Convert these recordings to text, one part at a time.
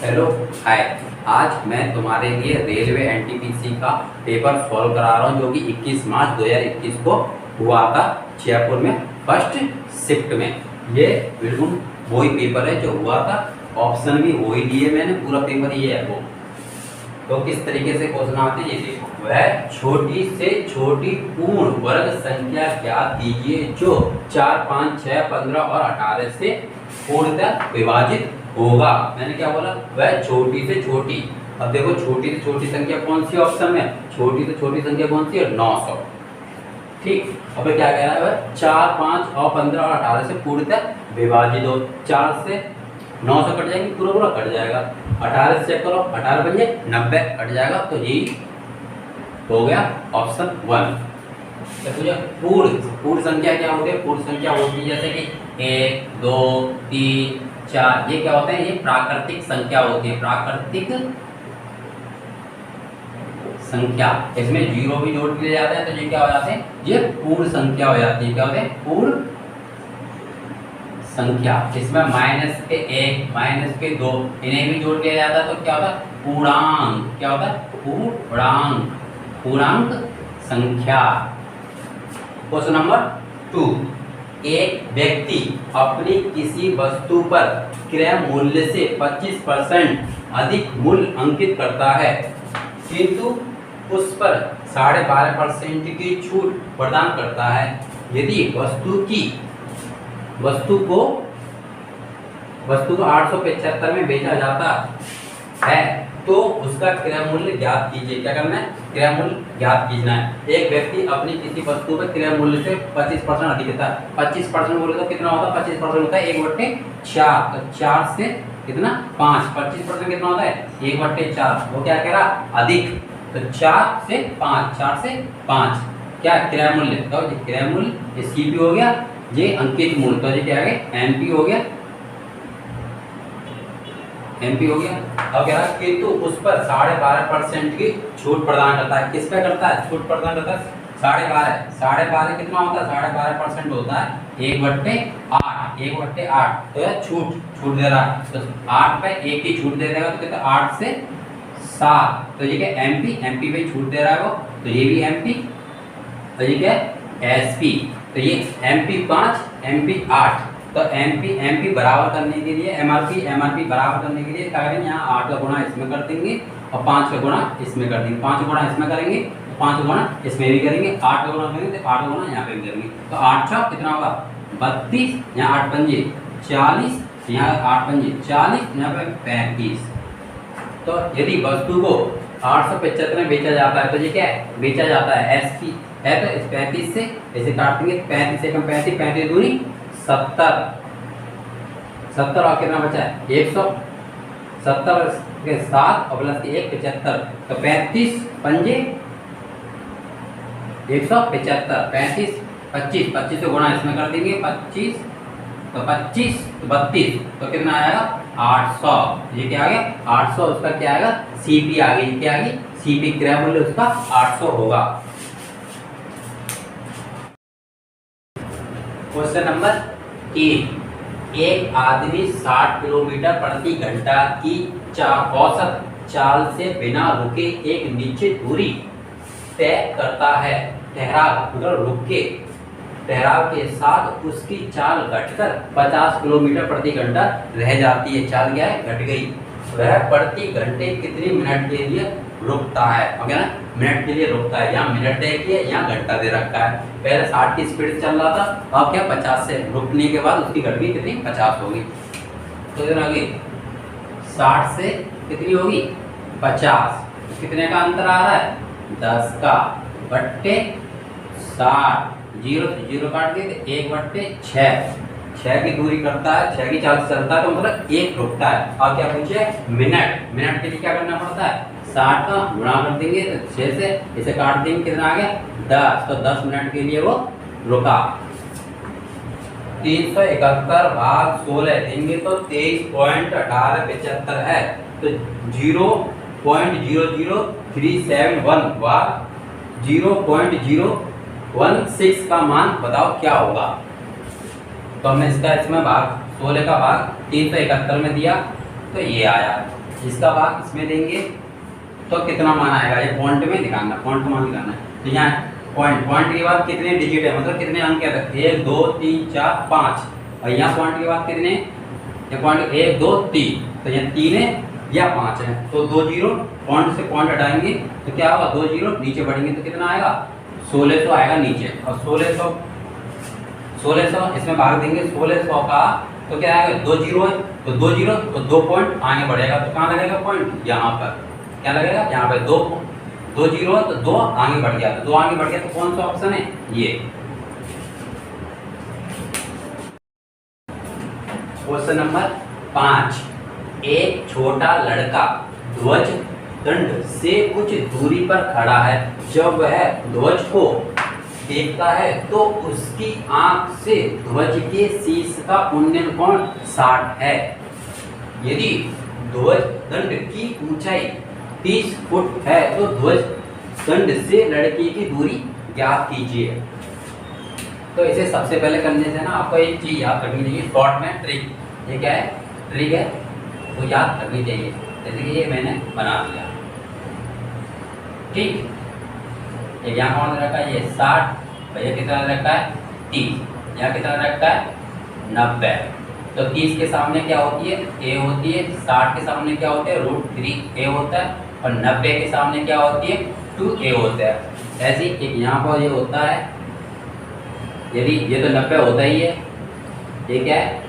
Hello hi. आज मैं तुम्हारे लिए रेलवे एनटीपीसी का पेपर सॉल्व करा रहा हूँ जो कि 21 मार्च 2021 को हुआ था जयपुर में फर्स्ट शिफ्ट में। ये बिल्कुल वही पेपर है जो हुआ था, ऑप्शन भी वही लिए मैंने, पूरा पेपर ये है वो। तो किस तरीके से क्वेश्चन आते हैं ये देखो। वह छोटी से छोटी पूर्ण वर्ग संख्या ज्ञात कीजिए जो 4, 5, 6, 15 और 18 से पूर्णतः विभाजित होगा। मैंने क्या बोला? वह छोटी से छोटी। अब देखो छोटी से छोटी संख्या कौन सी ऑप्शन में? छोटी से छोटी संख्या कौन सी है? 900। ठीक। अब क्या कह रहा है? वह 4, 5 और 15 और 18 से पूर्णतः विभाजित हो। 4 से 900 कट जाएंगे, पूरा पूरा कट जाएगा। 18 से चेक करो, 18 बन जाए 90 कट जाएगा। तो यही हो गया ऑप्शन 1। तो पूर्ण संख्या क्या होती है? पूर्ण संख्या होती है जैसे कि 1, 2, 3, 4। ये क्या होते हैं? ये प्राकृतिक संख्या होती है। प्राकृतिक संख्या, इसमें जीरो भी जोड़ दिए जाते हैं तो ये क्या हो जाते हैं? ये पूर्ण संख्या हो जाती है। क्या होते हैं? पूर्ण संख्या। इसमें माइनस के 1, माइनस के 2 इन्हें भी जोड़ दिया जाता है तो क्या होता है? पूर्णांक। क्या होता है? पूर्णांक। पूर्णांक संख्या। Question number 2। एक व्यक्ति अपनी किसी वस्तु पर क्रय मूल्य से 25% अधिक मूल्य अंकित करता है किंतु उस पर 12.5% की छूट प्रदान करता है। यदि वस्तु को 875 में बेचा जाता है तो उसका क्रय मूल्य ज्ञात कीजिए। क्या करना है? क्रय मूल्य ज्ञात कीजना है। एक व्यक्ति अपनी किसी वस्तु पर क्रय मूल्य से 25% अधिक देता है। 25% बोले तो कितना होता है? 25% होता है 1/4। तो 4 से कितना? 5। 25% कितना होता है? 1/4। वो क्या कह रहा? अधिक। तो 4 से 5, 4 से 5 क्या क्रय मूल्य? तो क्रय मूल्य ये सीपी हो गया, ये अंकित मूल्य, तो ये क्या आ गया? एमपी हो गया। एमपी हो गया। अब कह रहा है किंतु उस पर 12.5% की छूट प्रदान करता है। किस पे करता है? छूट प्रदान करता है 12.5। 12.5 कितना होता है? 12.5% होता है 1/8। 1/8 तो यह छूट दे रहा है। तो 8 पे 1 की छूट दे देगा तो कितना? 8 से 7। तो ये क्या? एमपी। एमपी पे छूट दे रहा है वो, तो ये भी एमपी। तो ये क्या? एसपी। तो ये एमपी 5, एमपी 8। तो एमपी बराबर करने के लिए एमआरपी बराबर करने के लिए क्या करेंगे? यहाँ 8 का गुणा इसमें कर देंगे और 5 का गुणा इसमें कर देंगे। 5 गुणा इसमें करेंगे, 5 गुणा इसमें भी करेंगे। 8 का गुणा करेंगे तो 8 गुणा यहाँ पे भी करेंगे। तो 8 छः कितना होगा? 32। यहाँ 8 पंजे 40, यहाँ 8 पंजे 40, यहाँ पे 35। तो यदि वस्तु को 875 में बेचा जाता है तो ये क्या है? बेचा जाता है एसपी है। तो इस 35 से इसे काट देंगे। 35 से कम 35, 35 दूनी 70। 70 और कितना बचा है? 170 के 7 और प्लस 1 75। तो 35 पंजे 175। 35 25, 25 से गुणा इसमें कर देंगे 25। तो 25 तो 32 तो कितना आएगा? 800। ये क्या आ गया? 800। उसका क्या आएगा? सीपी आ गई। क्या आ गई? सीपी क्रय मूल्य उसका 800 होगा। Question number 3। एक आदमी 60 किलोमीटर प्रति घंटा की औसत चाल से बिना रुके एक निश्चित दूरी तय करता है। ठहराव मतलब रुक के ठहराव के साथ उसकी चाल घटकर 50 किलोमीटर प्रति घंटा रह जाती है। चाल क्या है? घट गई। वह प्रति घंटे कितने मिनट के लिए रुकता है? ओके ना? मिनट के लिए रुकता है। यहाँ मिनट दे के यहाँ घंटा दे रखा है। पहले 60 की स्पीड से चल रहा था, अब क्या 50 से रुकने के बाद उसकी घट गई कितनी? 50 होगी। तो इधर आगे 60 से कितनी होगी? 50। कितने का अंतर आ रहा है? 10 का बट्टे 60। 0 से 0 काट दिए तो 1/6। 6 की दूरी करता है, 6 की चाल से चलता है तो मतलब 1 रुकता है। अब क्या पूछे? मिनट। मिनट के लिए क्या करना पड़ता है? 60 का गुणा कर देंगे तो 6 से इसे काट देंगे, कितना आ गया? 10। तो 10 मिनट के लिए वो रुका। 371 भाग 16 देंगे तो 23.1875 है। तो 0.00371 व 0.016 का मान बताओ क्या होगा? तो हमने इसमें भाग 16 का भाग 371 में दिया तो ये आया। इसका भाग इसमें देंगे तो कितना मान आएगा, ये पॉइंट में दिखाना, पॉइंट मान दिखाना है। तो यहाँ पॉइंट के बाद कितने डिजिट है, मतलब कितने अंक है, 1 2 3 4 5, और यहाँ पॉइंट के बाद कितने, ये पॉइंट 1 2 3, तो यहाँ 3 है या 5 है, तो 2 जीरो, पॉइंट से पॉइंट हटाएंगे तो क्या होगा, 2 जीरो, नीचे बढ़ेंगे तो कितना आएगा, 1600 आएगा नीचे। और 1600 इसमें भाग देंगे 1600 का, तो क्या आएगा, 2 जीरो है, तो 2 जीरो तो 2 पॉइंट आगे बढ़ेगा, तो कहाँ लगेगा पॉइंट, यहाँ पर क्या लगेगा, यहाँ पर 2 जीरो है तो 2 आगे बढ़ गया, तो 2 आगे बढ़ गया तो कौन सा ऑप्शन है, ये। क्वेश्चन नंबर 5, एक छोटा लड़का ध्वज दंड से कुछ दूरी पर खड़ा है, जब वह ध्वज को देखता है तो उसकी आंख से ध्वज के शीर्ष का उन्नयन कोण 60 है। यदि ध्वज दंड की ऊंचाई 30 फुट है तो ध्वज दंड से लड़के की दूरी ज्ञात कीजिए। तो इसे सबसे पहले करने से ना आपको एक चीज याद रखनी चाहिए, शॉर्ट में ट्रिक। ये क्या है, ट्रिक है, तो याद रखनी चाहिए। जैसे कि ये मैंने बना दिया, ठीक, एक यहाँ कौन रखा है, ये 60, भैया कितना रखा है 30, यहाँ कितना रखा है 90। तो 30 के सामने क्या होती है, a होती है, 60 के सामने क्या होता है, √3a होता है, और 90 के सामने क्या होती है, 2a होता है। ऐसे ही एक यहाँ पर ये होता है, यदि ये तो 90 होता ही है, ये क्या है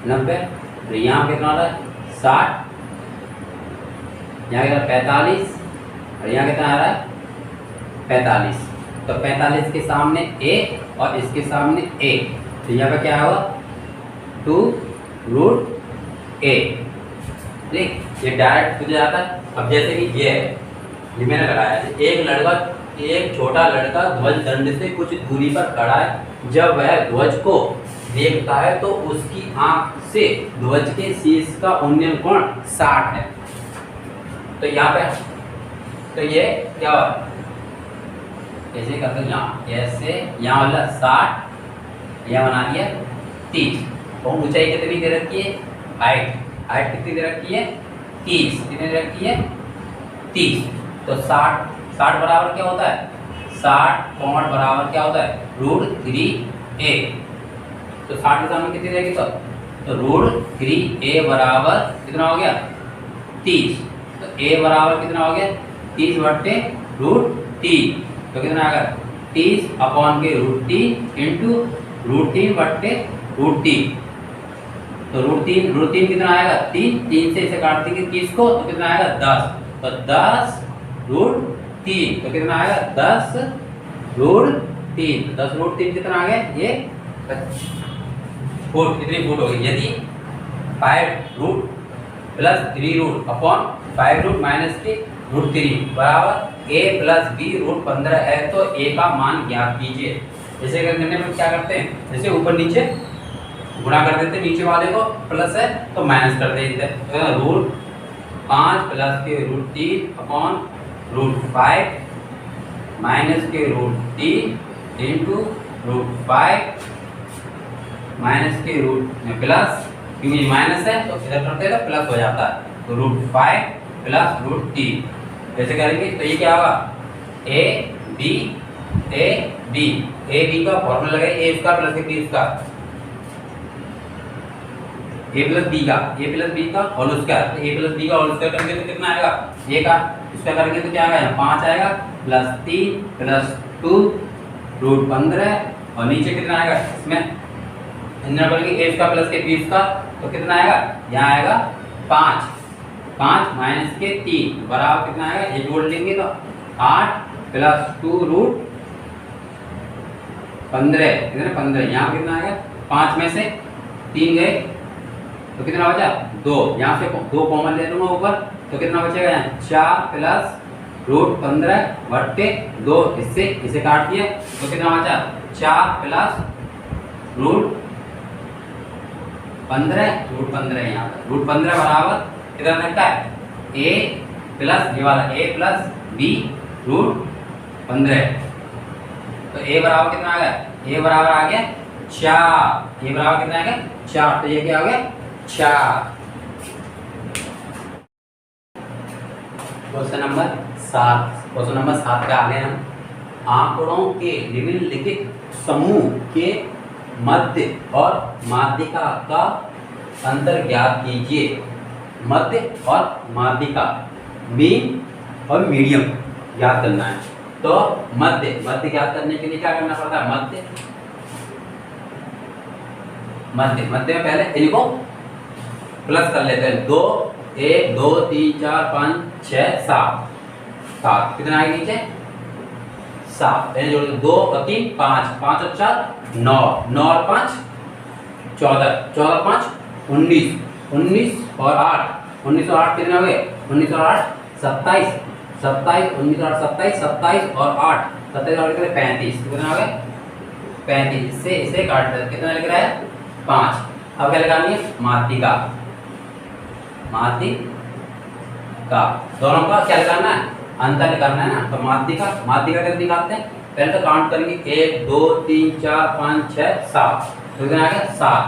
90, तो यहाँ कितना आ रहा है 60, यहाँ कितना 45, और यहाँ कितना आ रहा है 45। तो 45 के सामने a और इसके सामने a, तो यहाँ पे क्या होगा 2√a, ठीक, ये डायरेक्ट हो जाता है। अब जैसे कि ये है, ये मैंने लगाया है, एक छोटा लड़का ध्वज दंड से कुछ दूरी पर खड़ा है, जब वह ध्वज को देखता है तो उसकी आंख से ध्वज के शीर्ष का उन्नयन कोण 60 है। तो यहाँ पे, तो ये क्या हुआ, ऐसे करते हैं यहाँ, ऐसे यहाँ वाला 60, यह बना दिया 30, और ऊंचाई कितनी दे रखी है, हाइट कितनी दे रखी है 30, कितनी दे रखी है 30। तो 60 बराबर क्या होता है, 60 कोण बराबर क्या होता है, √3a। तो 60 के सामने कितनी रहेगी, तो √3a बराबर कितना हो गया 30। तो a बराबर कितना हो गया 30 बट्टे √3, तो कितना आ गया 30 अपॉन के √3 इंटू √3 बट्टे √3। तो √3 कितना आएगा 3 से इसे काट देंगे 30 को, तो कितना आएगा 10, तो 10 √3, तो कितना आएगा 10 √3, 10 √3 कितना आ गया, ये फुट, कितनी फुट होगी। यदि 5 root plus 3 root upon 5 root minus के √3 बराबर a प्लस b √15 है, तो a का मान ज्ञात कीजिए। जैसे करने में क्या करते हैं, जैसे ऊपर नीचे गुणा कर देते, नीचे वाले को प्लस है तो माइनस कर देते, तो √5 प्लस के √3 अपॉन √5 माइनस के √3 इंटू √5 माइनस के प्लस, क्योंकि माइनस है तो इधर करते हैं तो प्लस हो जाता है, तो √5 प्लस √3 ऐसे करेंगे। तो ये क्या होगा, a b का फॉर्मूला लगाए, a इसका प्लस b इसका, a प्लस b का होल स्क्वायर, तो a प्लस b का होल स्क्वायर करेंगे तो कितना आएगा, a का इसका करेंगे तो क्या आएगा 5 आएगा, प्लस 3 प्लस 2 √15, और नीचे कितना आएगा, इसमें a इसका प्लस के b इसका, तो कितना आएगा, यहाँ आएगा 5 माइनस के 3 बराबर कितना आएगा, ये जोड़ लेंगे तो 8 प्लस 2 √15, कितना 15, यहाँ कितना आएगा 5 में से 3 गए तो कितना बचा 2, यहाँ से 2 कॉमन ले लूँगा ऊपर, तो कितना बचेगा यहाँ 4 प्लस √15 बट्टे 2, इससे इसे काट दिया तो कितना बचा 4 प्लस √15 यहाँ पर √15 बराबर कितना रखता है a प्लस ये वाला a प्लस b √15, तो a बराबर कितना आ गया, a बराबर आ गया 4, ये बराबर कितना आएगा 4, तो ये क्या हो गया 4। क्वेश्चन नंबर 7, क्वेश्चन नंबर 7 पे आ गए हम। आंकड़ों के निम्नलिखित समूह के मध्य और माध्यिका का अंतर ज्ञात कीजिए। मध्य और माध्यिका, मीन और मीडियम ज्ञात करना है। तो मध्य मध्य ज्ञात करने के लिए क्या करना पड़ता है, मध्य मध्य मध्य में पहले इनको प्लस कर लेते हैं। 2 1 2 3 4 5 6 7 7, कितना आएगा नीचे 7, जोड़ 2 और 3 5, 5 और 4 9, 9 और 5 14, 14 और 5 19, 19 और 8, 19 और 8 कितने हो गए 19 और 8 27, 27 19 और 27 27 और 8 27 और 35, कितना हो गया 35। से इसे काट दे, कितना लिख रहा है 5। अब क्या लगानी है माध्यिका, माध्यिका दोनों का क्या लगाना है अंतर निकालना है ना। तो माध्यिका माध्यिका कैसे निकालते हैं, पहले तो काउंट करेंगे 1 2 3 4 5 6 7, तो कितना आ गया 7,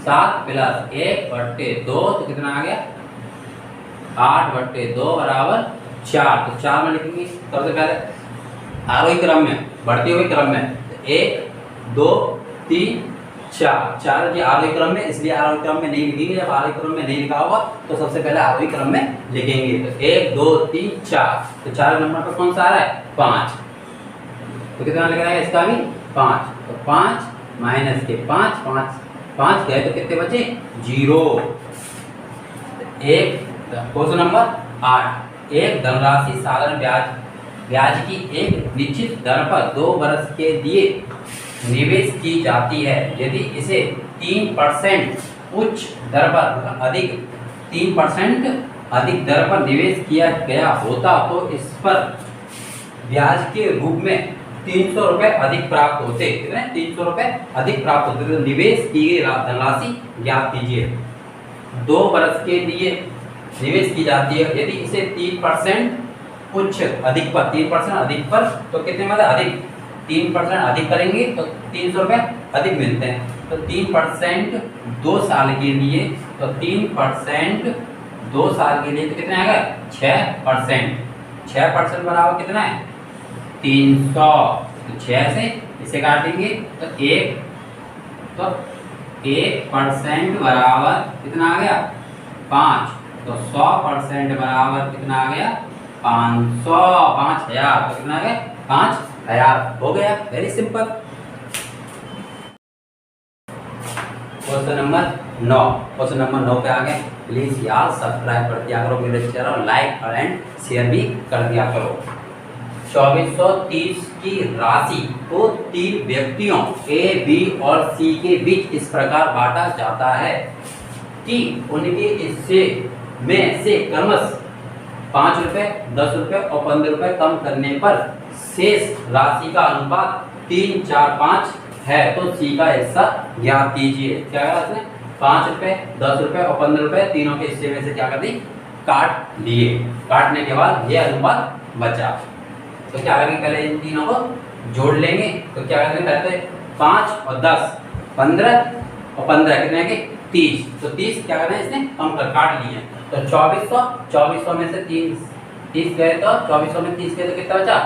7 प्लस 1/2 तो कितना आ गया 8/2 बराबर 4। तो 4 में लिखेंगे सबसे पहले आरोही क्रम में, बढ़ते हुए क्रम में 1 2 3 4, 4 जी आरोही क्रम में, इसलिए आरोही क्रम में नहीं लिखेंगे। जब आरोही क्रम में नहीं लिखा होगा तो सबसे पहले आरोही क्रम में लिखेंगे। तो 1 2 3 4, तो 4 नंबर पर कौन सा आ रहा है 5, तो कितना लग रहा है इसका भी 5। तो 5 माइनस के 5 5 5 गए तो कितने बचे 0। एक क्वेश्चन नंबर 8, एक धनराशि साधारण ब्याज की एक निश्चित दर पर 2 वर्ष के लिए निवेश की जाती है। यदि इसे 3% उच्च दर पर अधिक 3% अधिक दर पर निवेश किया गया होता तो इस पर ब्याज के रूप में 300 रुपये अधिक प्राप्त होते। कितने 300 रुपये अधिक प्राप्त होते। तो निवेश की गई धनराशि ज्ञात कीजिए। 2 वर्ष के लिए निवेश की जाती है। यदि इसे 3% उच्च अधिक पर 3% अधिक पर तो कितने मतलब अधिक 3% अधिक करेंगे तो 300 रुपये अधिक मिलते हैं। तो 3% 2 साल के लिए, तो 3% 2 साल के लिए तो कितना आएगा 6%। 6% बराबर कितना है 300। तो 6 से इसे काटेंगे तो 1% बराबर कितना आ गया 5। तो 100% बराबर कितना आ गया 500, 5000। तो कितना आ गया 5000 हो गया। Very simple. Question number 9, question number 9 पे आ गए। प्लीज यार सब्सक्राइब कर दिया करो मेरे चैनल और लाइक और एंड शेयर भी कर दिया करो। 2430 की राशि को 3 व्यक्तियों ए बी और सी के बीच इस प्रकार बांटा जाता है कि उनके हिस्से में से क्रमशः 5 रुपये 10 रुपये और 15 रुपये कम करने पर शेष राशि का अनुपात 3 4 5 है। तो सी का हिस्सा ज्ञात कीजिए। क्या करा इसने 5 रुपये 10 रुपये और 15 रुपये तीनों के हिस्से में से क्या कर दी काट लिए। काटने के बाद यह अनुपात बचा। तो क्या करेंगे पहले इन तीनों को जोड़ लेंगे। तो क्या करेंगे पहले 5 और 10 15 और 15 कितने के 30। तो 30 क्या करना है इसने कम कर काट लिए। तो 2400 में से 30 गए तो 2400 में 30 गए तो कितना बचा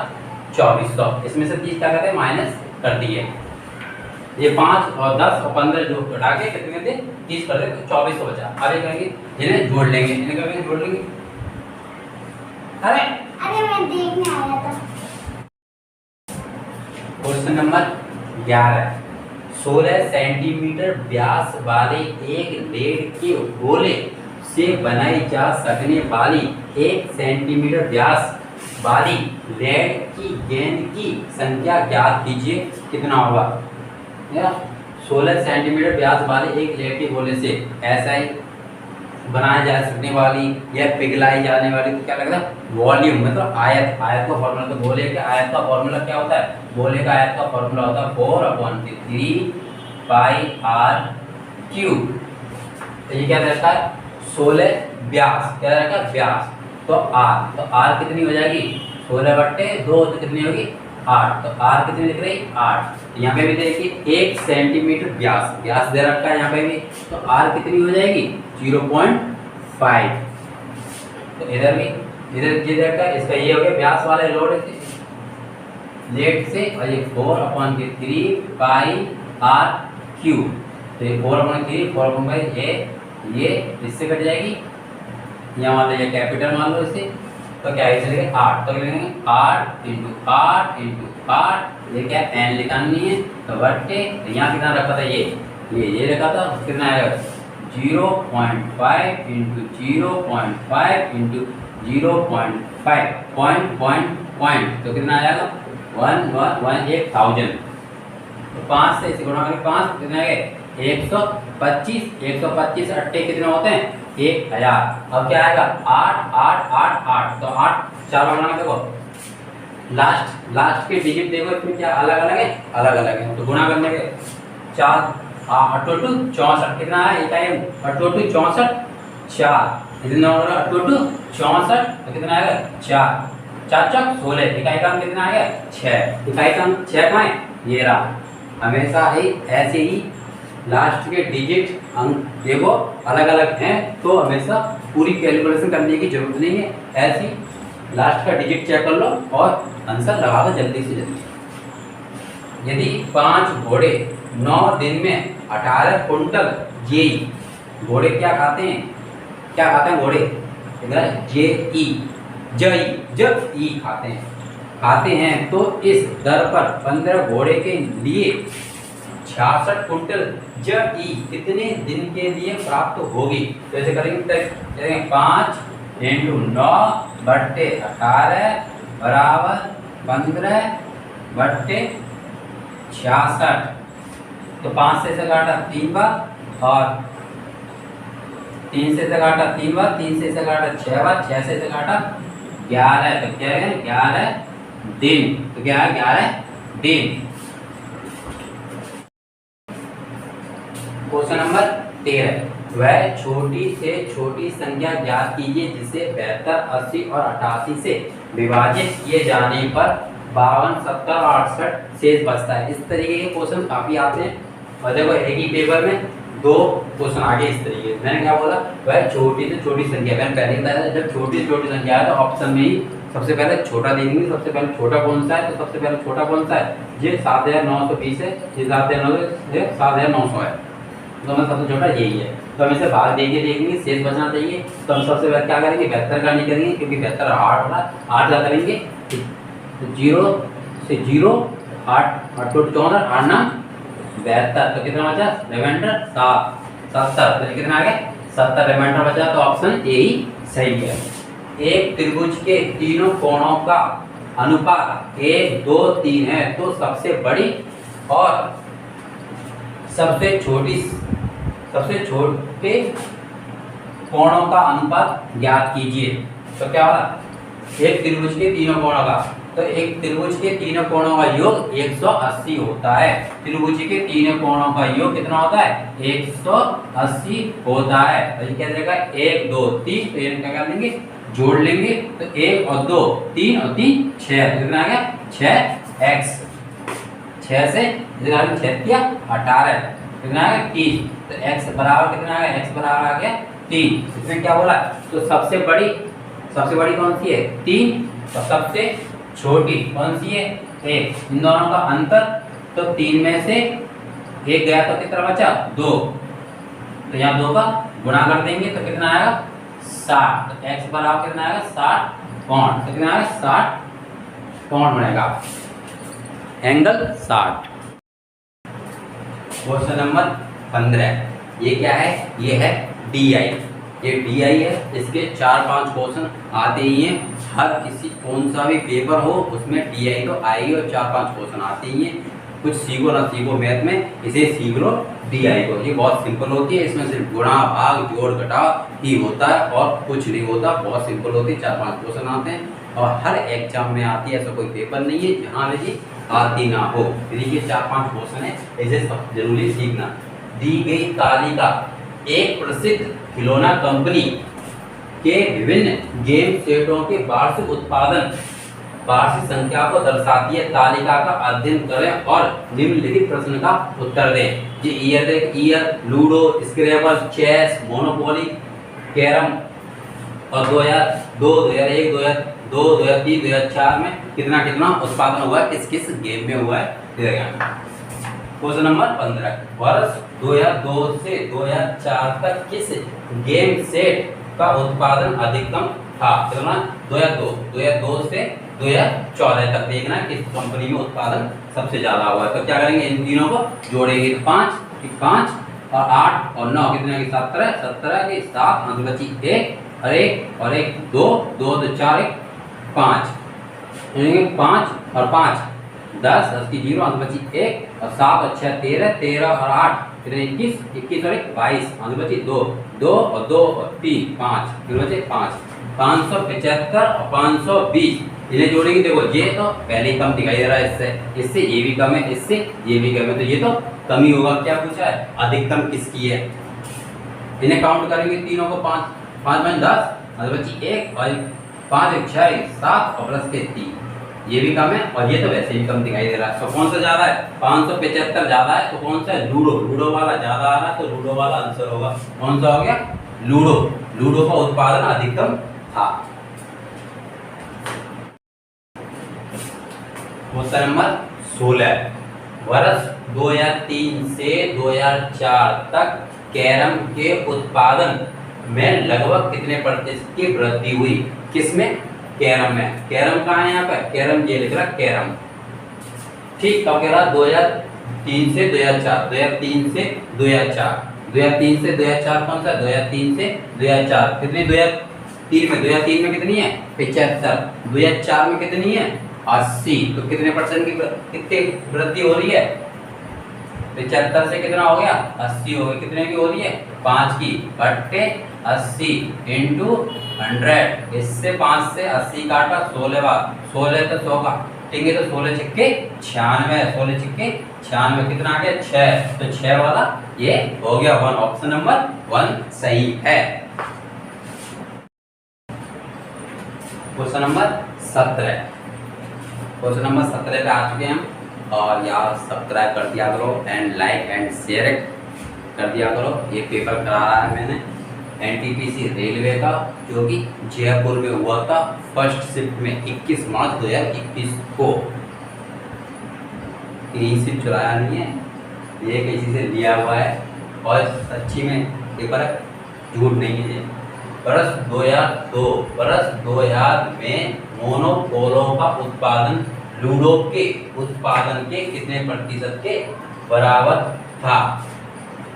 2400। इसमें से 30 क्या करते हैं माइनस कर दिए। ये 5 और 10 और 15 जो घटा के कितने थे 30 कर दे तो 2400 बचा। आगे करेंगे इन्हें जोड़ लेंगे। इन्हें करेंगे जोड़ लेंगे। अरे मैं देखने आया था। क्वेश्चन नंबर 11, 16 सेंटीमीटर व्यास वाले एक लेड के गोले से बनाई जा सकने वाली 1 सेंटीमीटर व्यास वाली लेड की गेंद की संख्या ज्ञात कीजिए। कितना होगा 16 सेंटीमीटर व्यास वाले एक लेड के गोले से ऐसा ही बनाया जा सकने वाली या पिघलाई जाने वाली तो क्या लगता है वॉल्यूम मतलब आयत। आयत का फॉर्मूला तो गोले के आयत का फॉर्मूला क्या होता है गोले का आयत का फॉर्मूला होता है 4/3 पाई r क्यूब। तो ये क्या रहता है 16 व्यास क्या रहता है व्यास। तो r कितनी हो जाएगी 16/2 तो कितनी होगी 8, तो आर कितनी लिख रही 8। यहाँ पे भी देखिए 1 सेंटीमीटर व्यास व्यास दे रखा है यहाँ पे भी, तो आर कितनी हो जाएगी 0.5। तो इधर भी इधर ये देखा इसका ये हो गया व्यास वाले लोड लेट से, और ये 4/3 पाई आर क्यूब, तो ये 4/3 4/5 ये इससे कट जाएगी, यहाँ मान लीजिए कैपिटल मान लो इसे, तो क्या इसे लिखेंगे 8, तो लिखेंगे 8 × 8 × 8, ये क्या एन निकालनी है, तो बट्टे यहाँ कितना रखा था ये रखा था, कितना आएगा 0.5 × 0.5 × 0.5 पॉइंट, तो कितना आएगा 1000। तो 5 से इसे गुणा करें 5 कितना आएगा 125 अट्टे कितने होते हैं 1000। अब क्या आएगा 8 8 8 8, तो 8 4 बार गुणा देखो, लास्ट के डिजिट देखो इसमें क्या अलग अलग है, तो गुणा करने के 4 8 2 64 कितना है, इकाई 8 2 64 4, इतना होगा 8 2 64, तो कितना आएगा 4 4 4 16, इकाई का कितना आएगा 6, इकाई का 6 कहाँ है ये रहा। हमेशा ही ऐसे ही लास्ट के डिजिट अंक देखो अलग अलग हैं, तो हमेशा पूरी कैलकुलेशन करने की जरूरत नहीं है, ऐसी लास्ट का डिजिट चेक कर लो और आंसर लगा दो जल्दी से जल्दी। यदि 5 घोड़े 9 दिन में 18 कुंटल जेई, घोड़े क्या खाते हैं घोड़े, जई खाते हैं, तो इस दर पर 15 घोड़े के लिए 66 कुंटल जई कितने दिन के लिए प्राप्त होगी। तो ऐसे करेंगे 5 × 9 बट्टे 18 बराबर 15 बट्टे 66, तो 5 से इसे काटा 3 बार और 3 से इसे काटा 3 बार, 3 से इसे काटा 6 बार, 6 से इसे काटा 11, तो क्या है 11 दिन, तो क्या है 11 दिन। क्वेश्चन नंबर 13, वह छोटी से छोटी संख्या ज्ञात कीजिए जिसे 72, 80 और 88 से विभाजित किए जाने पर 52, 70 और 68 शेष बचता है। इस तरीके के क्वेश्चन काफी आते हैं, और देखो एक ही पेपर में 2 क्वेश्चन आगे इस तरीके। मैंने क्या बोला, वह छोटी से छोटी संख्या, मैंने पहले बताया जब छोटी से छोटी संख्या है तो ऑप्शन में ही सबसे पहले छोटा देंगे, सबसे पहले छोटा कौन सा है, तो सबसे पहले छोटा कौन सा है, ये 7920 है, ये 7900 है, तो हमें सबसे छोटा यही है। तो हम इसे भाग देंगे देखेंगे शेष बचना चाहिए, तो हम सबसे पहले क्या करेंगे 72 का नहीं करेंगे, क्योंकि 72 8 होगा, 8 का करेंगे, तो 0 से 0 8 8 2 14 8 9 72, तो कितना बचा रिमाइंडर 70, तो कितना आ गया 70 रिमाइंडर बचा, तो ऑप्शन ए ही सही है। एक त्रिभुज के तीनों कोणों का अनुपात 1 2 3 है, तो सबसे बड़ी और सबसे छोटे कोणों का अनुपात ज्ञात कीजिए। तो क्या होगा, एक त्रिभुज के तीनों कोणों का, तो एक त्रिभुज के तीनों कोणों का योग 180 होता है, त्रिभुज के तीनों कोणों का योग कितना होता है 180 होता है। तो ये क्या देगा 1 2 3, तो ये क्या कर लेंगे जोड़ लेंगे, तो 1 और 2 3 और 3 6, तो कितना आ गया 6x, 6 से 6 किया 18, कितना आ गया 30, तो x बराबर कितना आ गया, x बराबर आ गया 3। इसमें क्या बोला, तो सबसे बड़ी कौन सी है 3, तो सबसे छोटी कौन सी है 1, इन दोनों का अंतर, तो 3 में से 1 गया तो कितना बचा 2, तो यहाँ 2 का गुणा कर देंगे तो कितना आएगा 60, तो x बराबर कितना आएगा 60 कोण, तो कितना आएगा 60 कोण बनेगा, एंगल 60। क्वेश्चन नंबर 15, ये क्या है, ये है DI, ये DI है, इसके 4-5 क्वेश्चन आते ही हैं, हर किसी कौन सा भी पेपर हो उसमें DI तो आएगी और 4-5 क्वेश्चन आते ही हैं। कुछ सीखो ना सीखो मैथ में, इसे सीख लो DI को, ये बहुत सिंपल होती है, इसमें सिर्फ गुणा भाग जोड़ घटाव ही होता है और कुछ नहीं होता, बहुत सिंपल होती है, 4-5 क्वेश्चन आते हैं और हर एग्जाम में आती है, ऐसा कोई पेपर नहीं है जहाँ में ये आती ना हो। ये 4-5 क्वेश्चन है, इसे सब जरूरी सीखना। दी गई तालिका एक प्रसिद्ध खिलौना कंपनी के विभिन्न गेम सेटों के वार्षिक उत्पादन वार्षिक संख्या को दर्शाती है तालिका का अध्ययन करें और निम्नलिखित प्रश्न का उत्तर दें। ये year, ludo, scrabble, chess, monopoly, carrom और 2002, 2001, 2002, 2003, 2004 में कितना कितना उत्पादन हुआ है, किस किस गेम में हुआ है। क्वेश्चन नंबर 15, वर्ष 2002 से 2004 तक किस गेम सेट का उत्पादन अधिकतम था। कितना 2002 से 2014 तक देखना है किस कंपनी में उत्पादन सबसे ज्यादा हुआ है। तो क्या करेंगे, इन तीनों को जोड़ेंगे। 5 और 8 और 9 कितने की 17 की 7 आंसर बची 1 और 1 2 2 तो 4 1 5 5 और 5 10 की 0 आंसर बची 1 और 7 और 6 13 और 8 कितने 21 और 1 22 आंसर बची 2 और 2 और 3 5 कितने बचे 5 575 और 520 इन्हें जोड़ेंगे। देखो ये तो पहले ही कम दिखाई दे रहा है, इससे ये भी कम है, इससे ये भी कम है, तो ये तो कम ही होगा। क्या पूछा है, अधिकतम किसकी है। इन्हें काउंट करेंगे तीनों को 5 5 10 आंसर बची 1 और 5 1 6 7 और प्लस के 3 ये भी कम है और ये तो वैसे ही कम दिखाई दे रहा है। तो कौन सा ज्यादा है, 575 ज्यादा है, तो कौन सा है, लूडो वाला ज्यादा आ रहा है, तो लूडो वाला आंसर होगा। कौन सा हो गया, लूडो का उत्पादन अधिकतम था। क्वेश्चन नंबर 16, वर्ष 2003 से 2004 तक कैरम के उत्पादन में लगभग कितने प्रतिशत की वृद्धि हुई। किसमें, कैरम में। कैरम कहाँ है, यहाँ पे कैरम ये लिख रहा कैरम, ठीक। कब कह रहा 2003 से 2004, 2003 से 2004, 2003 से 2004 कौन सा, 2003 से 2004 कितनी, 2003 में कितनी है 75, 2004 में कितनी है 80, तो कितने परसेंट की कितनी वृद्धि हो रही है, 75 से कितना हो गया 80 हो गया, कितने की हो रही है 5 की, बट्टे 80 इंटू 100, इससे 5 से 80 काटा 16 बार, 16 तो 100 का ठीक है, तो 16 छिक्के 96, 16 छिक्के 96 कितना आ गया 6, तो 6 वाला ये हो गया 1, ऑप्शन नंबर 1 सही है। क्वेश्चन नंबर 17, क्वेश्चन नंबर 17 पे आ चुके हैं हम, और यार सब्सक्राइब कर दिया करो एंड लाइक एंड शेयर कर दिया करो। ये पेपर करा रहा है मैंने एनटीपीसी रेलवे का, जो कि जयपुर में हुआ था फर्स्ट शिफ्ट में 21 मार्च 2021 को। क्लीन शिफ्ट चुराया नहीं है, ये किसी से लिया हुआ है और सच्ची में पेपर झूठ नहीं है। वर्ष 2000 में मोनोपोलो का उत्पादन लूडो के उत्पादन के कितने प्रतिशत के बराबर था।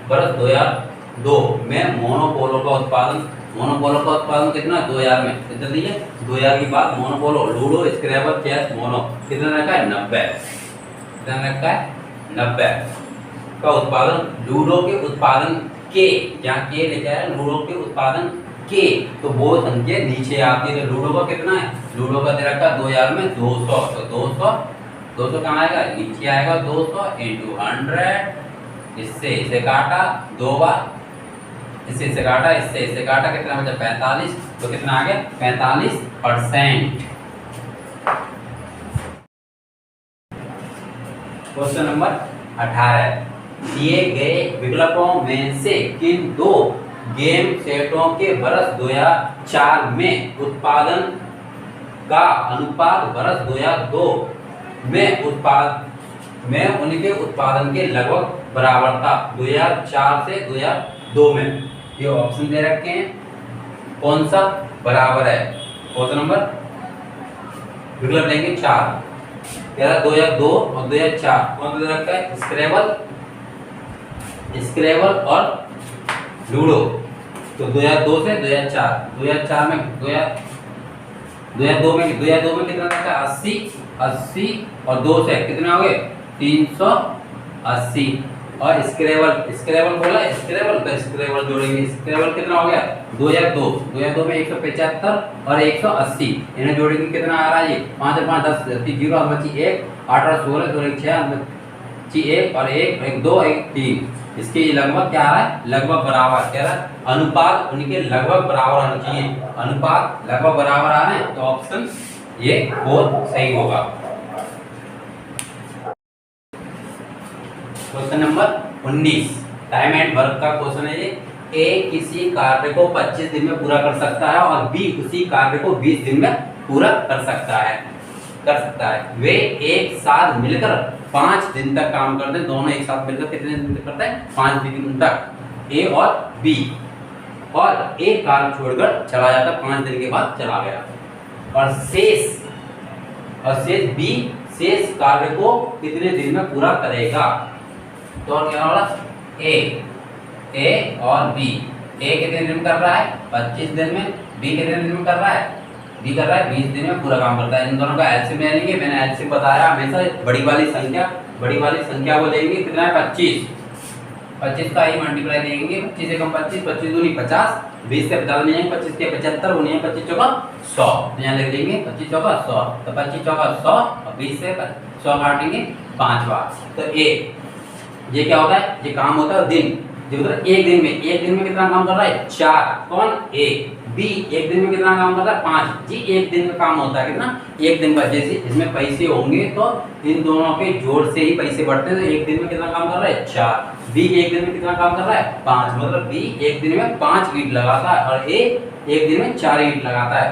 वर्ष 2002 में मोनोपोलो का उत्पादन कितना 2000 में, कितना दिए 2000 की बात, मोनोपोलो लूडो स्क्रैबल चेस मोनो कितना रखा है 90, कितना रखा है 90 का उत्पादन लूडो के उत्पादन के, जहाँ के लिखा है लूडो के उत्पादन के, तो वो संख्या नीचे आती है। तो लूडो का कितना है, लूडो का दे रखा 2000 में 200, तो 200 कहाँ आएगा, नीचे आएगा 200 इंटू 100, इससे इसे काटा 2 बार, इससे काटा, इससे काटा, कितना बचा 45, तो कितना आ गया 45%। क्वेश्चन नंबर 18, दिए गए विकल्पों में से किन दो गेम सेटों के वर्ष 2004 में उत्पादन का अनुपात वर्ष 2002 में उनके उत्पादन के लगभग बराबर था। 2004 से 2002 में ये ऑप्शन दे रखे हैं, कौन सा बराबर है। क्वेश्चन नंबर विकल्प लेंगे 4, 2002 और 2004 कौन सा दे रखा है, स्क्रैबल और लूडो। तो 2002 से 2004 में 2002 में कितना रखा 80 और 2 से कितना हो गए 380, और स्क्रैबल बोला स्क्रैबल जोड़ेंगे, स्क्रैबल कितना हो गया 2002 में 175 और 180 इन्हें जोड़ेंगे, कितना आ रहा है ये 5 और 5 10 0 बची 1 8 और 16 2 6 1 और 1 2 1 3, इसके लगभग क्या आ रहा है, लगभग बराबर कह रहा है, अनुपात उनके लगभग बराबर होना चाहिए, अनुपात लगभग बराबर आ रहे हैं, तो ऑप्शन ये 4 सही होगा। Question number 19 time and work का क्वेश्चन है ये। ए किसी कार्य को 25 दिन में पूरा कर सकता है और बी उसी कार्य को 20 दिन में पूरा कर सकता है। वे एक साथ मिलकर 5 दिन तक काम करते हैं। दोनों एक साथ मिलकर कितने दिन तक करते हैं? 5 दिन तक, ए और बी। और ए कार्य छोड़कर चला जाता, 5 दिन के बाद चला गया। और शेष बी शेष कार्य को कितने दिन में पूरा करेगा? तो क्या होगा? ए और बी। ए कितने दिन में कर रहा है? 25 दिन में। बी कितने दिन में कर रहा है? बी कर रहा है 20 दिन में पूरा काम करता है। इन दोनों का एलसीएम ले लेंगे। मैंने एलसीएम बताया हमेशा बड़ी वाली संख्या को लेंगे। कितना है? 25 का ही मल्टीप्लाई देंगे। 25 से कम 25, 25 दूनी 50, 20 से 50 नहीं है, 25 के 75 वो नहीं है, 25 चौका 100। यहाँ लिख देंगे 25 चौका 100। तो 25 चौका 100 और 20 से 100 काटेंगे 5 बार। तो ये क्या होता है? ये काम होता है दिन। जो एक दिन में कितना काम कर रहा है? 4। कौन? ए। बी एक दिन में कितना काम कर रहा है? 5। जी एक दिन का काम होता है कितना? एक दिन का। जैसे इसमें पैसे होंगे तो इन दोनों के जोड़ से ही पैसे बढ़ते हैं। तो एक दिन में कितना काम कर रहा है? 4। बी एक दिन में कितना काम कर रहा है? 5। मतलब बी एक दिन में 5 ईंट लगाता है और ए एक दिन में 4 ईंट लगाता है।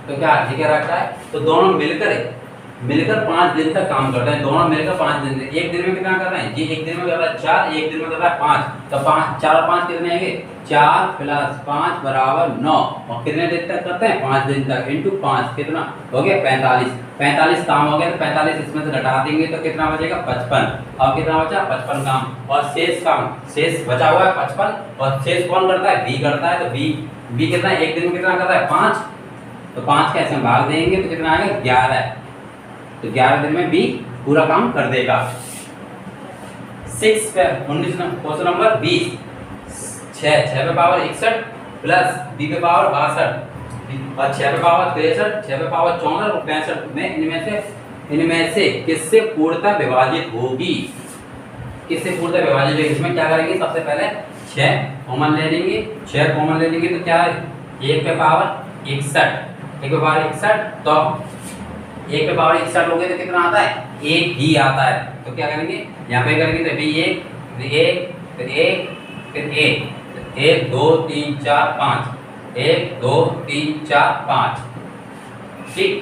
तो क्या रखता है? तो दोनों मिलकर 5 दिन तक काम करते हैं। दोनों मिलकर 5 दिन तक। एक दिन में कितना कर रहे हैं? जी एक दिन में कर रहा है 4, एक दिन में कर रहा है 5। तो 4 और 5 कितने आएंगे? 4 + 5 = 9। और कितने दिन तक करते हैं? 5 दिन तक। इंटू 5 कितना हो गया? 45 काम हो गया। तो 45 इसमें से घटा देंगे तो कितना बचेगा? 55। अब कितना बचा? 55 काम। और शेष बचा हुआ है 55। और शेष कौन करता है? बी करता है। तो बी कितना है? एक दिन में कितना कर रहा है? 5। तो 5 का ऐसे भाग देंगे तो कितना आएगा? 11। तो 11 दिन में बी पूरा काम कर देगा। 19 क्वेश्चन नंबर 20। 6 पे पावर 61 प्लस बी पे पावर 62 और 6 पे पावर 63, 6 पे पावर 64 और 65 में इनमें से किससे पूर्णतः विभाजित होगी? किससे पूर्णतः विभाजित होगी? इसमें क्या करेंगे? सबसे पहले 6 कॉमन ले लेंगे। 6 कॉमन ले लेंगे तो क्या है? 1 पे पावर 61 तो 1 पे पावर 61 लोगे तो कितना आता है? 1 ही आता है। तो क्या करेंगे? यहाँ पे करेंगे तो भी 1 फिर 1 फिर 1 2 3 4 5 1 2 3 4 5। ठीक,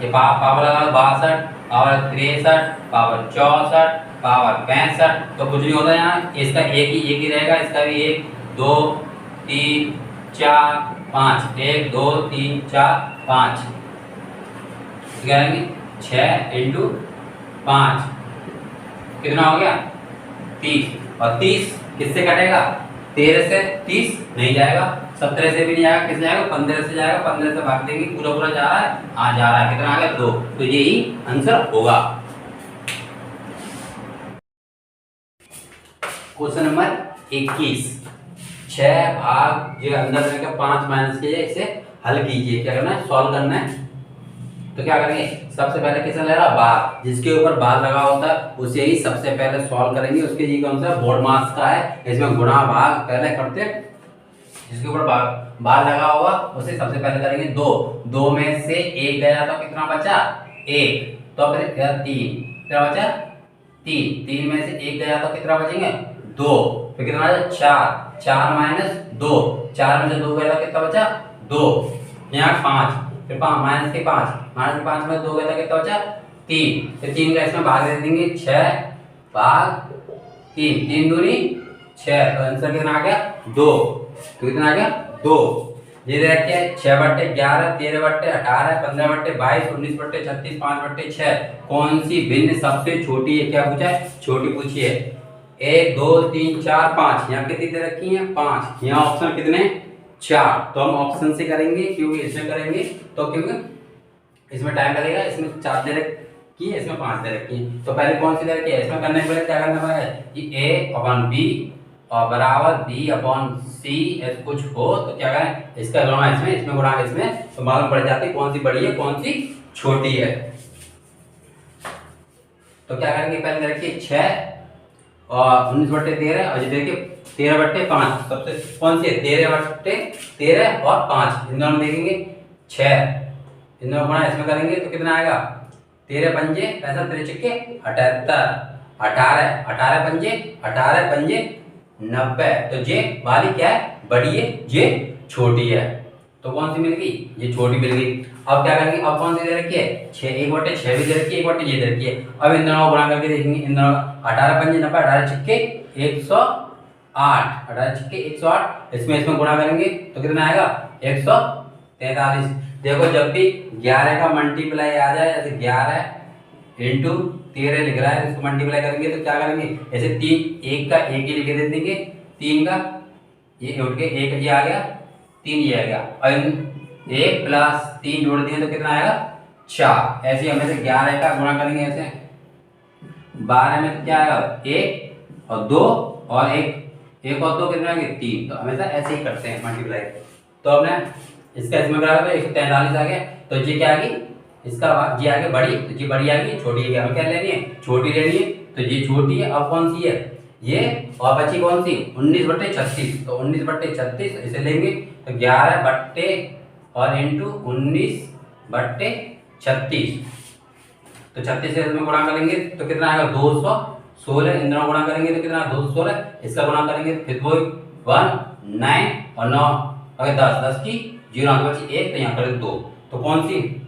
ये पावर लगा 62, पावर 63, पावर 64, पावर 65। तो कुछ नहीं होता यहाँ। इसका एक ही रहेगा। इसका भी 1 2 3 4 5 1 2 3 4 5। क्या करेंगे? 6 × 5 कितना हो गया? 30। और 30 किससे कटेगा? 13 से 30 नहीं जाएगा, 17 से भी नहीं जाएगा। किससे जाएगा? 15 से जाएगा। 15 से भाग देंगे, पूरा जा रहा है, जा रहा है। कितना आ गया? 2। तो यही आंसर होगा। Question number 21। 6 भाग जो अंदर रहेगा 5 माइनस कीजिए, इसे हल कीजिए। क्या करना है? सॉल्व करना है। तो क्या करेंगे? सबसे पहले किसने ले रहा? बार। जिसके ऊपर बार लगा होता है उसे ही सबसे पहले सॉल्व करेंगे। उसके जी कौन सा? बोर्ड मास का है। इसमें गुणा भाग पहले करते हैं। जिसके ऊपर बार लगा होगा उसे सबसे पहले करेंगे। 2 में से 1 गया तो कितना बचा? 1। तो फिर 3 कितना बचा? 3 में से 1 गया तो कितना बचेंगे? 2। फिर कितना बचा? 4 - 2। 4 में से 2 गया तो कितना बचा? 2। यहाँ 5 फिर 5 - 5 में 2 गया तो कितना बचा? 3। फिर 3 का इसमें भाग दे देंगे। 6 भाग 3 3 दूनी 6। तो आंसर कितना आ गया? 2। तो कितना आ गया? 2। ये देखिए 6/11 13/18 15/22 19/36 5/6 कौन सी भिन्न सबसे छोटी है? क्या पूछा है? छोटी पूछी है। 1 2 3 4 5। यहाँ कितनी दे रखी है? 5। यहाँ ऑप्शन कितने? 4। तो हम ऑप्शन से करेंगे क्योंकि इसमें करेंगे तो क्योंकि इसमें टाइम लगेगा। इसमें 4 दे रखी है, इसमें 5 दे रखी है। तो पहले कौन सी दे रखी है? इसमें करने के पहले क्या करना पड़ेगा कि A/B और बराबर B/C ऐसे कुछ हो तो क्या करें? इसका गुणा इसमें गुणा इसमें, तो मालूम पड़ जाती है कौन सी बड़ी है कौन सी छोटी है। तो क्या करेंगे? पहले रखिए 6 और 19/13 और ये देखिए 13/5। सबसे कौन सी है? 13/13 और 5। इन दोनों देखेंगे 6 इन दोनों गुणा इसमें करेंगे तो कितना आएगा, 13 पंजे 65, 3 छिक्के 78, 18 पंजे 90। तो जे वाली क्या है, बड़ी है, जे छोटी है। तो कौन सी मिल गई, ये छोटी मिल गई। अब क्या करेंगे, अब कौन सी दे रखी है, 6, 1/6 भी दे रखी है, 1/6 दे रखी है। अब इन दोनों को गुणा करके देखेंगे, इन दोनों 18 पंजे 90, 18 छिक्के 108, 18 छिक्के 108, इसमें गुणा करेंगे तो कितना आएगा, 143। देखो जब भी 11 का मल्टीप्लाई आ जाए, जैसे 11 इंटू 13 लिख रहा है, इसको मल्टीप्लाई करेंगे तो क्या करेंगे, ऐसे 3 1 का 1 ही लिख दे देंगे, 3 का ये उठ के 1 ये आ गया, 3 ये आ गया, और 1 प्लस 3 जोड़ दिए तो कितना आएगा, 4। ऐसे हम ऐसे 11 का गुणा करेंगे, ऐसे 12 में तो क्या आएगा, 1 और 2 और 1 और 2 कितना आएंगे, 3। तो हमेशा ऐसे ही करते हैं मल्टीप्लाई। तो हमने इसका इसमें करा तो 143 आ गया। तो जी क्या आ गई, इसका जी आ गया बड़ी, तो जी बड़ी आ गई, छोटी है, हमें क्या लेनी है, छोटी लेनी है। तो जी छोटी है, अब कौन सी है ये, और बची कौन सी, 19/36। तो 19/36 इसे लेंगे तो 11 बट्टे और इंटू 19/36, तो 36 से इसमें गुणा करेंगे तो कितना आएगा, 216। इन दोनों गुणा करेंगे तो कितना, 216। इसका गुणा करेंगे फिर वो 1 9 और 9 अगर 10 की 0 आगे बची 1, तो यहाँ करें 2। तो कौन सी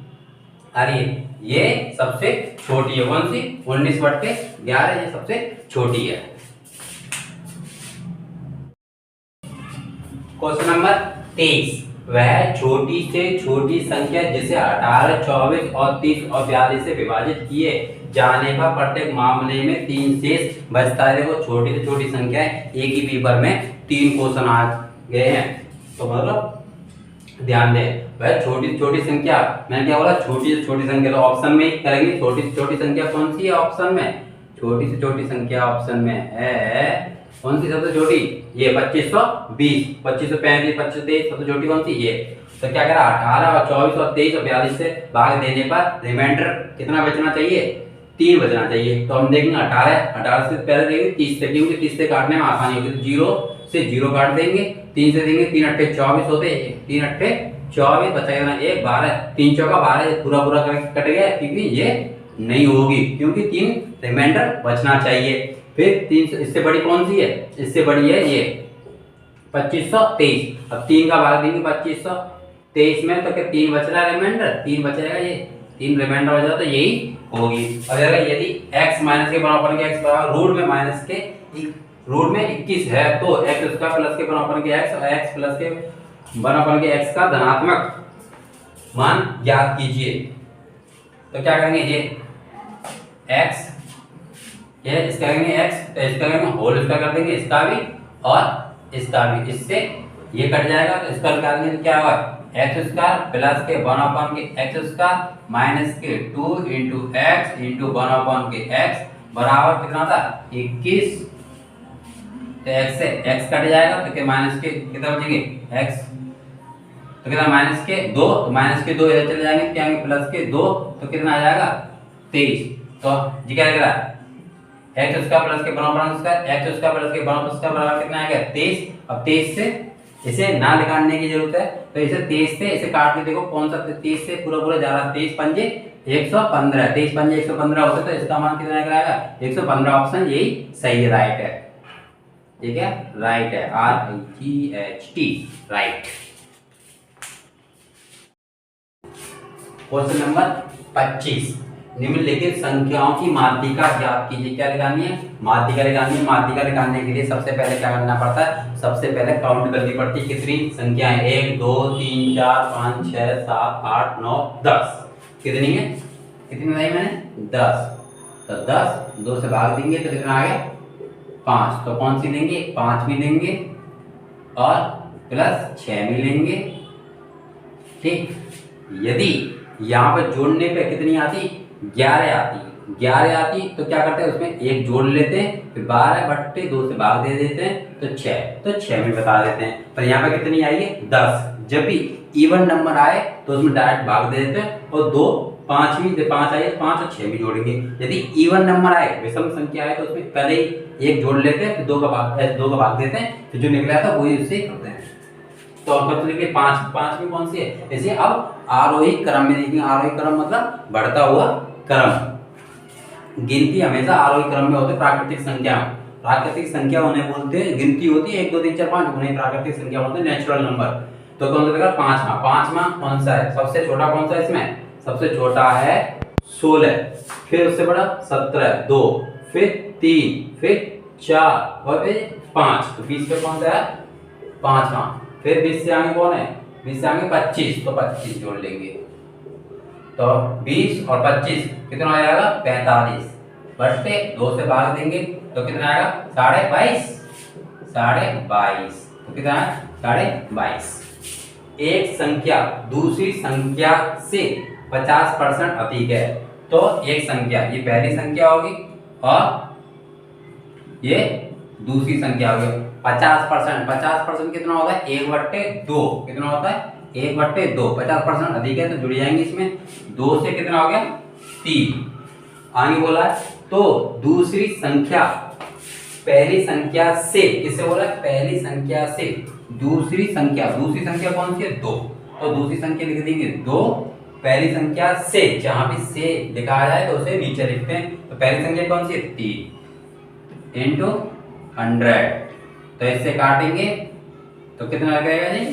आ रही है, ये सबसे छोटी है। कौन सी, 19/11 ये सबसे छोटी है। क्वेश्चन नंबर 23, वह छोटी से छोटी संख्या जिसे 18, 24 और 30 और 42 से विभाजित किए जाने पर प्रत्येक मामले में 3 शेष बचता है। देखो छोटी से छोटी संख्या है, एक ही पेपर में 3 क्वेश्चन आ गए हैं, तो मतलब ध्यान दें। वह छोटी से छोटी संख्या, मैंने क्या बोला, छोटी से छोटी संख्या, तो ऑप्शन में ही करेंगे। छोटी से छोटी संख्या कौन सी है ऑप्शन में, छोटी से छोटी संख्या ऑप्शन में है कौन सी सबसे छोटी, ये 2520, 2535, 2523 सबसे छोटी कौन सी, ये। तो क्या करा, 18 और 24 और 23 और 42 से भाग देने पर रिमाइंडर कितना बचना चाहिए, 3 बचना चाहिए। तो हम देखेंगे 18 से पहले देंगे 30 से, क्योंकि 30 से काटने में आसानी होगी, तो 0 से 0 काट देंगे, 3 से देंगे, 3 8 24 होते, 3 8 24 बचा 1 12, 3 चौका 12, पूरा कट गया, क्योंकि ये नहीं होगी, क्योंकि 3 रिमाइंडर बचना चाहिए। फिर 3 इससे बड़ी कौन सी है, इससे बड़ी है ये 2523। अब 3 का भाग देंगे 2523 में, तो क्या 3 बच रहा है रिमाइंडर, 3 बचेगा, ये 3 रिमाइंडर हो जाता, तो यही होगी। अगर यदि x माइनस के बराबर के x बराबर रूट में माइनस के रूट में 21 है, तो x स्क्वायर प्लस के बराबर के x और x प्लस के बराबर के x का धनात्मक मान ज्ञात कीजिए। तो क्या करेंगे, ये x, ये इसका करेंगे x, तो इसका करेंगे होल स्क्वायर कर देंगे, इसका भी और इसका भी, इससे ये कट जाएगा, तो इसका निकालेंगे तो क्या होगा, x स्क्वायर प्लस के 1 के x स्क्वायर माइनस के 2 इंटू x इंटू 1 के x बराबर कितना था, 21। तो x से x कट जाएगा, तो क्या माइनस के कितना बचेंगे, x, तो कितना माइनस के 2, तो माइनस के 2 इधर चले जाएंगे, क्या प्लस के 2, तो कितना आ जाएगा 23। तो जी क्या लग रहा है, x स्क्वायर प्लस के बराबर स्क्वायर, x स्क्वायर प्लस के बराबर कितना आएगा 23। अब 23 से इसे ना निकालने की जरूरत है, तो इसे 23 से इसे काट के देखो कौन सा 23 से पूरा जा रहा है, 23 पंजे 115, 23 पंजे 115 होता है, तो इसका मान कितना आएगा 115। ऑप्शन यही सही राइट है, ठीक है, राइट है, RIGHT राइट। क्वेश्चन नंबर 25, निम्नलिखित संख्याओं की माध्यिका ज्ञात कीजिए। क्या निकालनी है, माध्यिका निकालनी है। माध्यिका निकालने के लिए सबसे पहले क्या करना पड़ता है, सबसे पहले काउंट करनी पड़ती है, कितनी संख्याएं, 1 2 3 4 5 6 7 8 9 10। कितनी है, कितनी बताई मैंने, 10। तो 10 2 से भाग देंगे तो कितना आ गया 5। तो कौन सी लेंगे, 5 भी लेंगे और प्लस 6 भी लेंगे, ठीक। यदि यहाँ पर जोड़ने पे कितनी आती, 11 आती, 11 आती, तो क्या करते हैं उसमें 1 जोड़ लेते हैं, फिर 12/2 से भाग दे देते हैं, तो 6, तो 6 भी बता देते हैं। पर यहाँ पे कितनी आई है 10। जब भी इवन नंबर आए तो उसमें डायरेक्ट भाग दे देते हैं, और 2 5 भी 5 आए, 5 और 6 भी जोड़ेंगे। यदि इवन नंबर आए, विषम संख्या आए, तो उसमें पहले ही 1 जोड़ लेते हैं, फिर 2 का भाग देते हैं, फिर जो निकला था वही उससे करते हैं। तो अब लिखिए 5 भी कौन सी है, जैसे अब आरोही क्रम में देखेंगे। आरोही क्रम मतलब बढ़ता हुआ क्रम। गिनती हमेशा आरोही क्रम में होती है प्राकृतिक संख्या। प्राकृतिक संख्या उन्हें बोलते हैं, गिनती होती है 1 2 3 4 5, उन्हें प्राकृतिक संख्या बोलते हैं, नेचुरल नंबर। तो कौन सा देगा? पांचवा। पांचवा कौन सा है? सबसे छोटा कौन सा है इसमें? सबसे छोटा है 16, फिर उससे बड़ा 17, 2, फिर 3, फिर 4 और फिर 5। तो 20 पे कौन सा है? पांचवा। फिर 20 से आगे कौन है? 20 से आगे 25, तो 25 जोड़ लेंगे। तो 20 और 25 कितना आ जाएगा? 45 बटे 2 से भाग देंगे तो कितना आएगा? 22.5। 22.5 तो कितना है? 22.5। एक संख्या दूसरी संख्या से 50% अधिक है तो एक संख्या, ये पहली संख्या होगी और ये दूसरी संख्या होगी। 50%, 50% कितना होता है? 1/2। कितना होता है? 1/2। 50% अधिक है तो जुड़ जाएंगे इसमें। 2 से कितना हो गया? 3। आगे बोला है तो दूसरी संख्या पहली संख्या से, किससे बोला है? पहली संख्या से दूसरी संख्या। दूसरी संख्या कौन सी है? 2। तो दूसरी संख्या लिख देंगे 2। पहली संख्या से, जहां भी से लिखा जाए तो उसे नीचे लिखते हैं। तो पहली संख्या कौन सी है? 3 इंटू 100। तो इससे काटेंगे तो कितना लगेगा जी?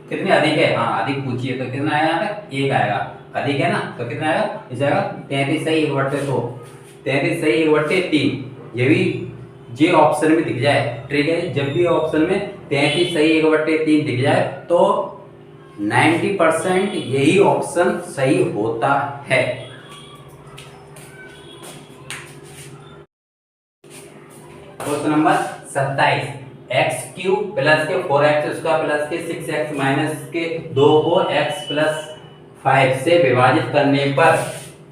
कितनी अधिक है? हाँ अधिक पूछिए तो कितना आएगा? यहाँ पे 1 आएगा। अधिक है ना तो कितना आएगा? इस आएगा 33 सही 1/2। 33 सही 1/3। ये भी जे ऑप्शन में दिख जाए, ठीक है। जब भी ऑप्शन में 33 सही 1/3 दिख जाए तो 90% यही ऑप्शन सही होता है। क्वेश्चन नंबर 27, x³ प्लस के 4x² प्लस के 6x माइनस के 2 को x प्लस 5 से विभाजित करने पर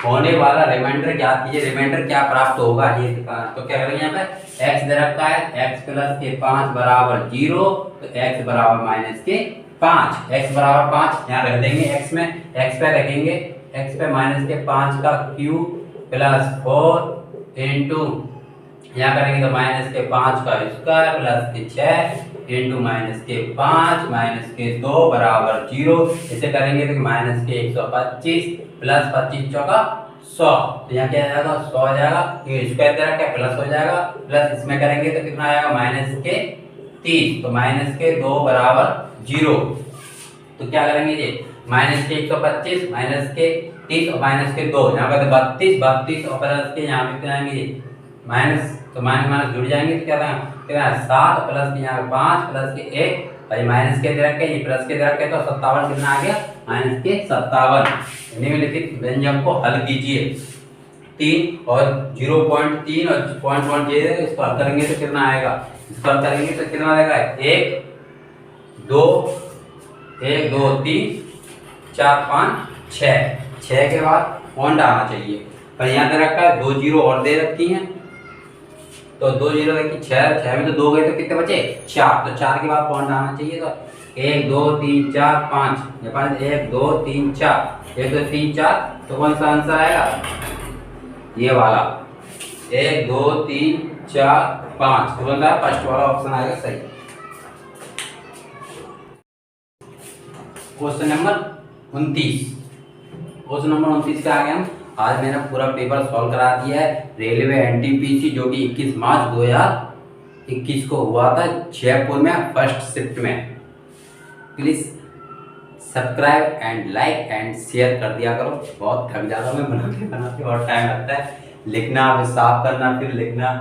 होने वाला रिमाइंडर ज्ञात कीजिए। रिमाइंडर क्या प्राप्त होगा ये तो क्या करेंगे? यहाँ पे x दे रखा है, x प्लस के 5 बराबर 0, तो x बराबर माइनस के 5। x बराबर 5 यहाँ रख देंगे। x में x पे रखेंगे, x पे माइनस के 5 का क्यूब प्लस 4 इंटू यहाँ करेंगे तो माइनस के 5 का स्क्वायर प्लस के 6 इंटू माइनस के 5 माइनस के 2 बराबर 0। इसे करेंगे तो माइनस के 125 प्लस 25 चौका 100। तो यहाँ क्या आ जाएगा? 100 आ जाएगा। ये स्क्वायर दे रखा है प्लस हो जाएगा, प्लस इसमें करेंगे तो कितना आएगा? माइनस के 30। तो माइनस के 2 बराबर 0। तो क्या करेंगे जी? माइनस के 125 माइनस के 30 और माइनस के 2, यहाँ पर 32 और प्लस के यहाँ पे कितना आएंगे? माइनस, तो माइनस माइनस जुड़ जाएंगे तो क्या कितना? 7 प्लस के यहाँ पे 5 प्लस के 1 और ये माइनस के दे रखे, ये प्लस के दे रखे, तो 57 कितना आ गया? माइनस के 57। निम्नलिखित व्यंजक को हल कीजिए। 3 और 0.3 और 0.0 इसको हल करेंगे तो कितना आएगा? इसको हल करेंगे तो कितना आएगा? 1 2 3 4 5 6। 6 के बाद पॉइंट आना चाहिए, पर यहाँ दे रखा है 2 0 और दे रखी हैं, तो 2 0 देखिए 6 में तो 2 गए तो कितने बचे? 4। तो 4 के बाद पॉइंट आना चाहिए। तो 1 2 3 4 5, 1 2 3 4, 1 2 3 4, तो कौन सा आंसर आएगा? ये वाला 1 2 3 4 5, तो कौन सा? फर्स्ट वाला ऑप्शन आएगा सही। Question number 29। क्वेश्चन नंबर 29 का आ गया हम। आज मैंने पूरा पेपर सॉल्व करा दिया है। रेलवे एनटीपीसी जो कि 21 मार्च 2021 को हुआ था जयपुर में फर्स्ट शिफ्ट में। Please subscribe and like and share कर दिया करो। बहुत थक जाता हूँ मैं बनाते बनाते, बहुत टाइम लगता है लिखना, फिर साफ करना, फिर लिखना।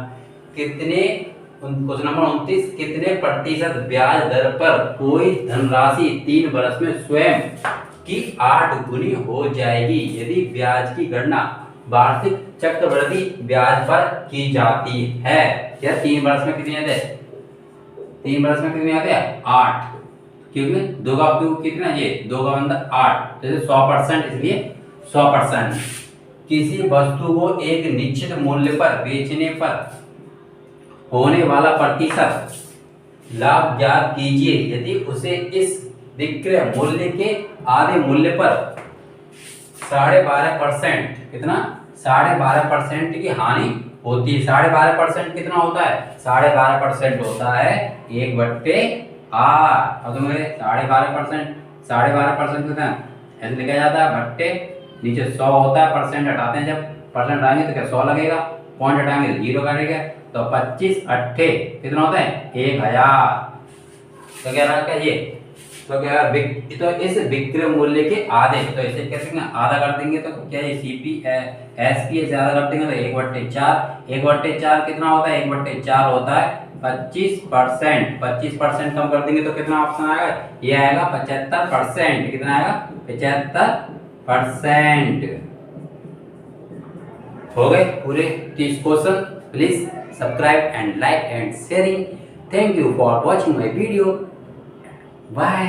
कितने क्वेश्चन नंबर 29, कितने प्रतिशत ब्याज दर पर कोई धनराशि 3 वर्ष में स्वयं की 8 गुनी हो जाएगी यदि ब्याज की गणना वार्षिक चक्रवृद्धि ब्याज पर की जाती है? क्या 3 वर्ष में कितने आते हैं? 3 वर्ष में कितने आते हैं? 8, क्योंकि 2 का क्यूब कितना? ये 2 का मतलब 8, जैसे 100%, इसलिए 100%। किसी वस्तु को एक निश्चित मूल्य पर बेचने पर होने वाला प्रतिशत लाभ ज्ञात कीजिए यदि उसे इस विक्रय मूल्य के आधे मूल्य पर 12.5%, कितना? 12.5% की हानि होती है। 12.5% कितना होता है? 12.5% होता है 1/8। अब तो मेरे 12.5% कितना? ऐसे लिखा जाता है बट्टे नीचे 100 होता है, परसेंट हटाते हैं, जब परसेंट हटाएंगे तो क्या 100 लगेगा, पॉइंट हटाएंगे तो 0 कटेगा, तो 25 अट्ठे कितना होता है 1000। तो कह रहा है क्या ये, तो क्या तो इस विक्रय मूल्य के आधे, तो इसे कैसे करेंगे आधा कर देंगे, तो क्या ये सीपी एसपी से आधा कर देंगे तो 1/4, 1/4 कितना होता है 1/4 होता है 25%, 25% कम कर देंगे तो कितना ऑप्शन आएगा, ये आएगा 75%, कितना आएगा 75%। हो गए पूरे 30 question. Please subscribe and like and sharing. Thank you for watching my video. Bye.